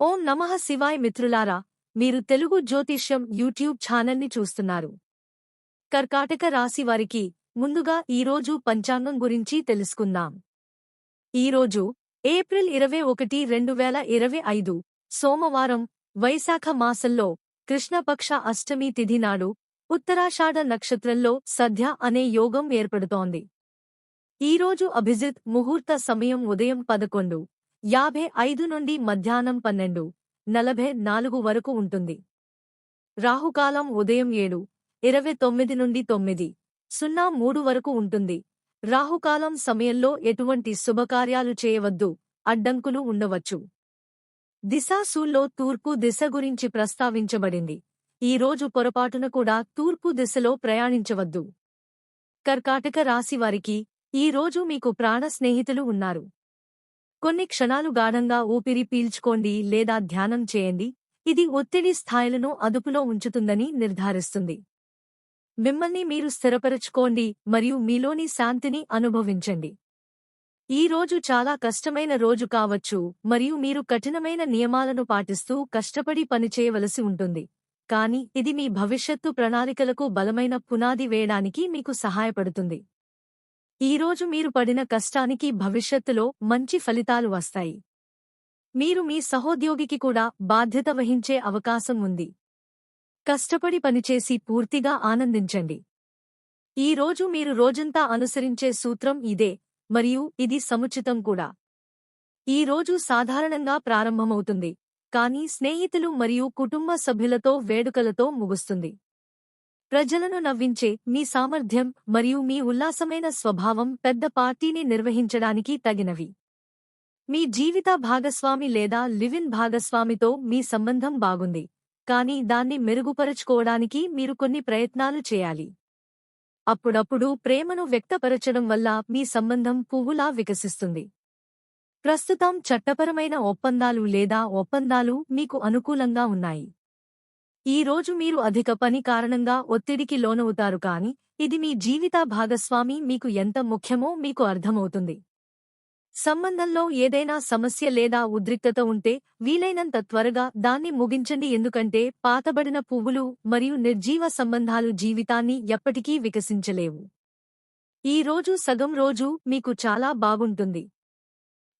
ఓం నమః శివాయ మిత్రులారా, మీరు తెలుగు జ్యోతిష్యం యూట్యూబ్ ఛానల్ని చూస్తున్నారు. కర్కాటక రాశి వారికి ముందుగా ఈరోజు పంచాంగం గురించి తెలుసుకుందాం. ఈరోజు ఏప్రిల్ 21, 2025 సోమవారం, వైశాఖ మాసంలో కృష్ణపక్ష అష్టమి తిథి నాడు ఉత్తరాషాఢ నక్షత్రంలో సద్య అనే యోగం ఏర్పడుతోంది. ఈరోజు అభిజిత్ ముహూర్త సమయం ఉదయం 11:55 నుండి మధ్యాహ్నం 12:44 వరకు ఉంటుంది. రాహుకాలం ఉదయం 7:29 నుండి 9:03 వరకు ఉంటుంది. రాహుకాలం సమయంలో ఎటువంటి శుభకార్యాలు చేయవద్దు, అడ్డంకులు ఉండవచ్చు. దిశాశూల్లో తూర్పు దిశ గురించి ప్రస్తావించబడింది. ఈ రోజు పొరపాటున కూడా తూర్పు దిశలో ప్రయాణించవద్దు. కర్కాటక రాశివారికి ఈ రోజు మీకు ప్రాణ స్నేహితులు ఉన్నారు. కొన్ని క్షణాలు గాఢంగా ఊపిరి పీల్చుకోండి లేదా ధ్యానం చేయండి. ఇది ఒత్తిడి స్థాయిలను అదుపులో ఉంచుతుందని నిర్ధారిస్తుంది. మిమ్మల్ని మీరు స్థిరపరచుకోండి మరియు మీలోని శాంతిని అనుభవించండి. ఈ రోజు చాలా కష్టమైన రోజు కావచ్చు మరియు మీరు కఠినమైన నియమాలను పాటిస్తూ కష్టపడి పనిచేయవలసి ఉంటుంది. కానీ ఇది మీ భవిష్యత్తు ప్రణాళికలకు బలమైన పునాది వేయడానికి మీకు సహాయపడుతుంది. ఈ రోజు మీరు పడిన కష్టానికి భవిష్యత్తులో మంచి ఫలితాలు వస్తాయి. మీరు మీ సహోద్యోగికి కూడా బాధ్యత వహించే అవకాశం ఉంది. కష్టపడి పనిచేసి పూర్తిగా ఆనందించండి. ఈ రోజు మీరు రోజంతా అనుసరించే సూత్రం ఇదే మరియు ఇది సముచితం కూడా. ఈ రోజు సాధారణంగా ప్రారంభమవుతుంది, కానీ స్నేహితులు మరియు కుటుంబ సభ్యులతో వేడుకలతో ముగుస్తుంది. ప్రజలను నవ్వించే మీ సామర్థ్యం మరియు మీ ఉల్లాసమైన స్వభావం పెద్ద పార్టీని నిర్వహించడానికి తగినవి. మీ జీవిత భాగస్వామి లేదా లివ్-ఇన్ భాగస్వామితో మీ సంబంధం బాగుంది, కానీ దాన్ని మెరుగుపరుచుకోవడానికి మీరు కొన్ని ప్రయత్నాలు చేయాలి. అప్పుడప్పుడు ప్రేమను వ్యక్తపరచడం వల్ల మీ సంబంధం పువ్వులా వికసిస్తుంది. ప్రస్తుతం చట్టపరమైన ఒప్పందాలు లేదా ఒప్పందాలు మీకు అనుకూలంగా ఉన్నాయి. ఈ రోజు మీరు అధిక పని కారణంగా ఒత్తిడికి లోనవుతారు, కానీ ఇది మీ జీవిత భాగస్వామి మీకు ఎంత ముఖ్యమో మీకు అర్థమవుతుంది. సంబంధంలో ఏదైనా సమస్య లేదా ఉద్రిక్తత ఉంటే వీలైనంత త్వరగా దాన్ని ముగించండి, ఎందుకంటే పాతబడిన పువ్వులు మరియు నిర్జీవ సంబంధాలు జీవితాన్ని ఎప్పటికీ వికసించలేవు. ఈ రోజు సగం రోజు మీకు చాలా బాగుంటుంది.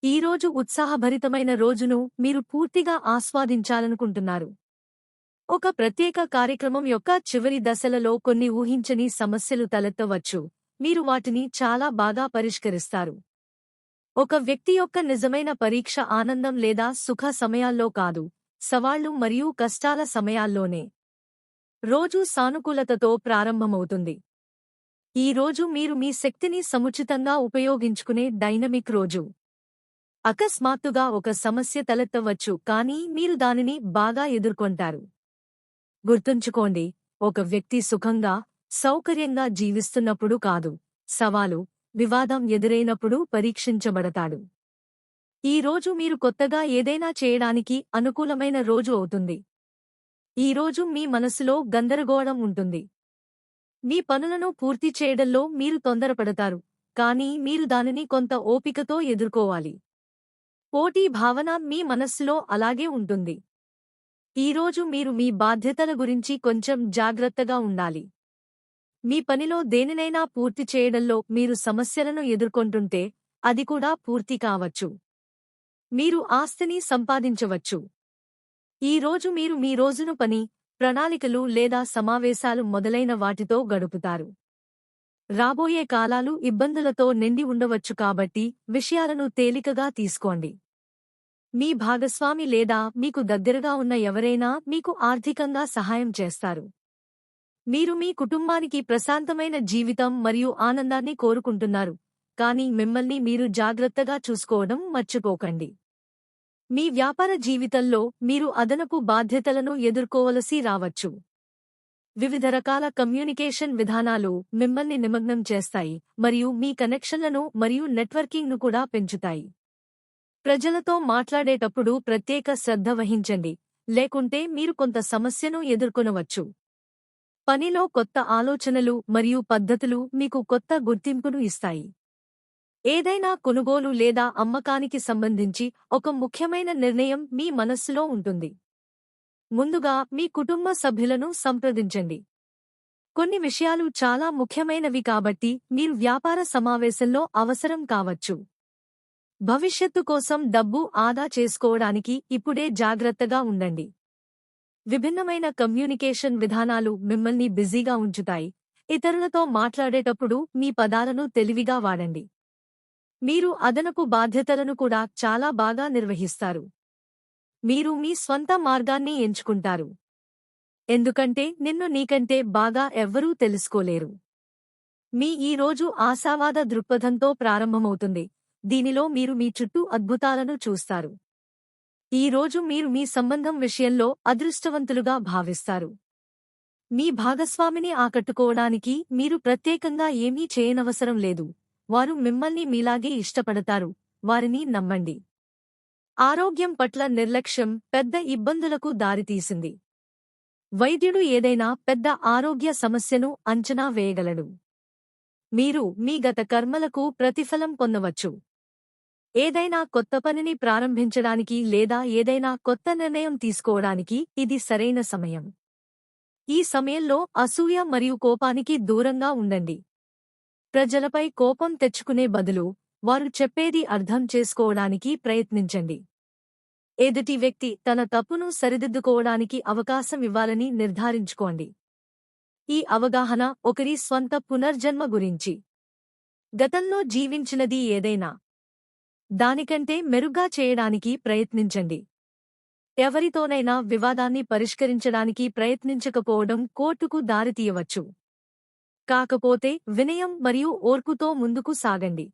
ఈ రోజు ఉత్సాహభరితమైన రోజును మీరు పూర్తిగా ఆస్వాదించాలనుకుంటున్నారు. ఒక ప్రత్యేక కార్యక్రమం యొక్క చివరి దశలలో కొన్ని ఊహించని సమస్యలు తలెత్తవచ్చు. మీరు వాటిని చాలా బాగా పరిష్కరిస్తారు. ఒక వ్యక్తి యొక్క నిజమైన పరీక్ష ఆనందం లేదా సుఖ సమయాల్లో కాదు, సవాళ్లు మరియు కష్టాల సమయాల్లోనే. రోజు సానుకూలతతో ప్రారంభమవుతుంది. ఈ రోజు మీరు మీ శక్తిని సముచితంగా ఉపయోగించుకునే డైనమిక్ రోజు. అకస్మాత్తుగా ఒక సమస్య తలెత్తవచ్చు, కానీ మీరు దానిని బాగా ఎదుర్కొంటారు. గుర్తుంచుకోండి, ఒక వ్యక్తి సుఖంగా, సౌకర్యంగా జీవిస్తున్నప్పుడు కాదు, సవాలు, వివాదం ఎదురైనప్పుడు పరీక్షించబడతాడు. ఈ రోజు మీరు కొత్తగా ఏదైనా చేయడానికి అనుకూలమైన రోజు అవుతుంది. ఈ రోజు మీ మనసులో గందరగోళం ఉంటుంది. మీ పనులను పూర్తి చేయడంలో మీరు తొందరపడతారు, కానీ మీరు దానిని కొంత ఓపికతో ఎదుర్కోవాలి. పోటీ భావన మీ మనస్సులో అలాగే ఉంటుంది. ఈ రోజు మీరు మీ బాధ్యతల గురించి కొంచెం జాగ్రత్తగా ఉండాలి. మీ పనిలో దేనినైనా పూర్తి చేయడంలో మీరు సమస్యలను ఎదుర్కొంటుంటే అది కూడా పూర్తి కావచ్చు. మీరు ఆస్తిని సంపాదించవచ్చు. ఈ రోజు మీరు మీ రోజును పని, ప్రణాళికలు లేదా సమావేశాలు మొదలైన వాటితో గడుపుతారు. రాబోయే కాలాలు ఇబ్బందులతో నిండి ఉండవచ్చు, కాబట్టి విషయాలను తేలికగా తీసుకోండి. మీ భాగస్వామి లేదా మీకు దగ్గరగా ఉన్న ఎవరైనా మీకు ఆర్థికంగా సహాయం చేస్తారు. మీరు మీ కుటుంబానికి ప్రశాంతమైన జీవితం మరియు ఆనందాన్ని కోరుకుంటున్నారు, కానీ మిమ్మల్ని మీరు జాగ్రత్తగా చూసుకోవడం మర్చిపోకండి. మీ వ్యాపార జీవితంలో మీరు అదనపు బాధ్యతలను ఎదుర్కోవలసి రావచ్చు. వివిధ రకాల కమ్యూనికేషన్ విధానాలు మిమ్మల్ని నిమగ్నం చేస్తాయి మరియు మీ కనెక్షన్లను మరియు నెట్వర్కింగ్ను కూడా పెంచుతాయి. ప్రజలతో మాట్లాడేటప్పుడు ప్రత్యేక శ్రద్ధ వహించండి, లేకుంటే మీరు కొంత సమస్యను ఎదుర్కొనవచ్చు. పనిలో కొత్త ఆలోచనలు మరియు పద్ధతులు మీకు కొత్త గుర్తింపును ఇస్తాయి. ఏదైనా కొనుగోలు లేదా అమ్మకానికి సంబంధించి ఒక ముఖ్యమైన నిర్ణయం మీ మనస్సులో ఉంటుంది. ముందుగా మీ కుటుంబ సభ్యులను సంప్రదించండి. కొన్ని విషయాలు చాలా ముఖ్యమైనవి కాబట్టి మీరు వ్యాపార సమావేశంలో అవసరం కావచ్చు. భవిష్యత్తు కోసం డబ్బు ఆదా చేసుకోవడానికి ఇప్పుడే జాగ్రత్తగా ఉండండి. విభిన్నమైన కమ్యూనికేషన్ విధానాలు మిమ్మల్ని బిజీగా ఉంచుతాయి. ఇతరులతో మాట్లాడేటప్పుడు మీ పదాలను తెలివిగా వాడండి. మీరు అదనపు బాధ్యతలను కూడా చాలా బాగా నిర్వహిస్తారు. మీరు మీ స్వంత మార్గాన్ని ఎంచుకుంటారు. ఎందుకంటే నిన్ను నీకంటే బాగా ఎవ్వరూ తెలుసుకోలేరు. మీ ఈ రోజు ఆశావాద దృక్పథంతో ప్రారంభమవుతుంది. దీనిలో మీరు మీ చుట్టూ అద్భుతాలను చూస్తారు. ఈ రోజు మీరు మీ సంబంధం విషయంలో అదృష్టవంతులుగా భావిస్తారు. మీ భాగస్వామిని ఆకట్టుకోవడానికి మీరు ప్రత్యేకంగా ఏమీ చేయనవసరం లేదు. వారు మిమ్మల్ని మీలాగే ఇష్టపడతారు. వారిని నమ్మండి. ఆరోగ్యం పట్ల నిర్లక్ష్యం పెద్ద ఇబ్బందులకు దారితీసింది. వైద్యుడు ఏదైనా పెద్ద ఆరోగ్య సమస్యను అంచనా వేయగలడు. మీరు మీ గత కర్మలకు ప్రతిఫలం పొందవచ్చు. ఏదైనా కొత్త పనిని ప్రారంభించడానికి లేదా ఏదైనా కొత్త నిర్ణయం తీసుకోవడానికి ఇది సరైన సమయం. ఈ సమయంలో అసూయ మరియు కోపానికి దూరంగా ఉండండి. ప్రజలపై కోపం తెచ్చుకునే బదులు వారు చెప్పేది అర్థం చేసుకోవడానికి ప్రయత్నించండి. ఎదుటి వ్యక్తి తన తప్పును సరిదిద్దుకోవడానికి అవకాశం ఇవ్వాలని నిర్ధారించుకోండి. ఈ అవగాహన ఒకరి స్వంత పునర్జన్మ గురించి. గతంలో జీవించినది ఏదైనా దానికంటే మెరుగ్గా చేయడానికి ప్రయత్నించండి. ఎవరితోనైనా వివాదాన్ని పరిష్కరించడానికి ప్రయత్నించకపోవడం కోర్టుకు దారితీయవచ్చు. కాకపోతే వినయం మరియు ఓర్పుతో ముందుకు సాగండి.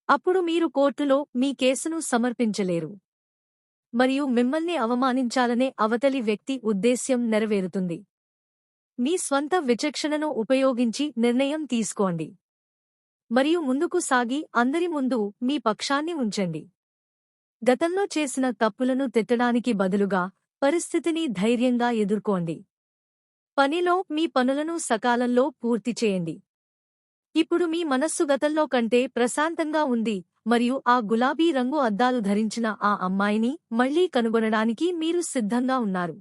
అప్పుడు మీరు కోర్టులో మీ కేసును సమర్పించలేరు. మరియు మిమ్మల్ని అవమానించాలనే అవతలి వ్యక్తి ఉద్దేశ్యం నెరవేరుతుంది. మీ స్వంత విచక్షణను ఉపయోగించి నిర్ణయం తీసుకోండి. మరియు ముందుకు సాగి అందరి ముందు మీ పక్షాన్ని ఉంచండి. గతంలో చేసిన తప్పులను తిట్టడానికి బదులుగా పరిస్థితిని ధైర్యంగా ఎదుర్కోండి. పనిలో మీ పనులను సకాలంలో పూర్తి చేయండి. ఇప్పుడు మీ మనస్సు గతంలో కంటే ప్రశాంతంగా ఉంది మరియు ఆ గులాబీ రంగు అద్దాలు ధరించిన ఆ అమ్మాయిని మళ్లీ కనుగొనడానికి మీరు సిద్ధంగా ఉన్నారు.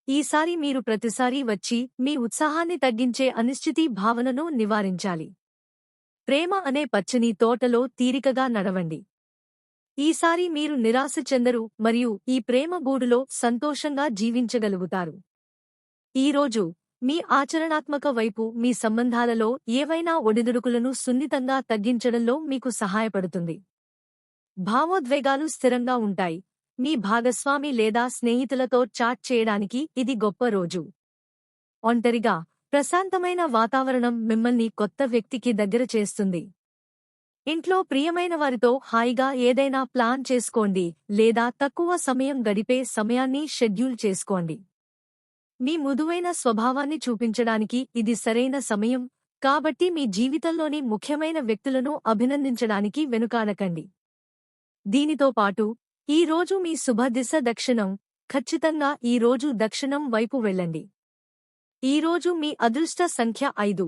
ఈసారి మీరు ప్రతిసారీ వచ్చి మీ ఉత్సాహాన్ని తగ్గించే అనిశ్చితి భావనను నివారించాలి. ప్రేమ అనే పచ్చని తోటలో తీరికగా నడవండి. ఈసారి మీరు నిరాశ చెందరు మరియు ఈ ప్రేమ గూడులో సంతోషంగా జీవించగలుగుతారు. ఈరోజు మీ ఆచరణాత్మక వైపు మీ సంబంధాలలో ఏవైనా ఒడిదుడుకులను సున్నితంగా తగ్గించడంలో మీకు సహాయపడుతుంది. భావోద్వేగాలు స్థిరంగా ఉంటాయి. మీ భాగస్వామి లేదా స్నేహితులతో చాట్ చేయడానికి ఇది గొప్ప రోజు. ఒంటరిగా ప్రశాంతమైన వాతావరణం మిమ్మల్ని కొత్త వ్యక్తికి దగ్గర చేస్తుంది. ఇంట్లో ప్రియమైన వారితో హాయిగా ఏదైనా ప్లాన్ చేసుకోండి లేదా తక్కువ సమయం గడిపే సమయాన్ని షెడ్యూల్ చేసుకోండి. మీ మృదువైన స్వభావాన్ని చూపించడానికి ఇది సరైన సమయం, కాబట్టి మీ జీవితంలోని ముఖ్యమైన వ్యక్తులను అభినందించడానికి వెనుకాడకండి. దీనితో పాటు ఈ రోజు మీ శుభ దిశ దక్షిణం. ఖచ్చితంగా ఈ రోజు దక్షిణం వైపు వెళ్ళండి. ఈరోజు మీ అదృష్ట సంఖ్య 5.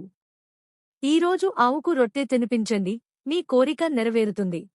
ఈరోజు ఆవుకు రొట్టె తినిపించండి, మీ కోరిక నెరవేరుతుంది.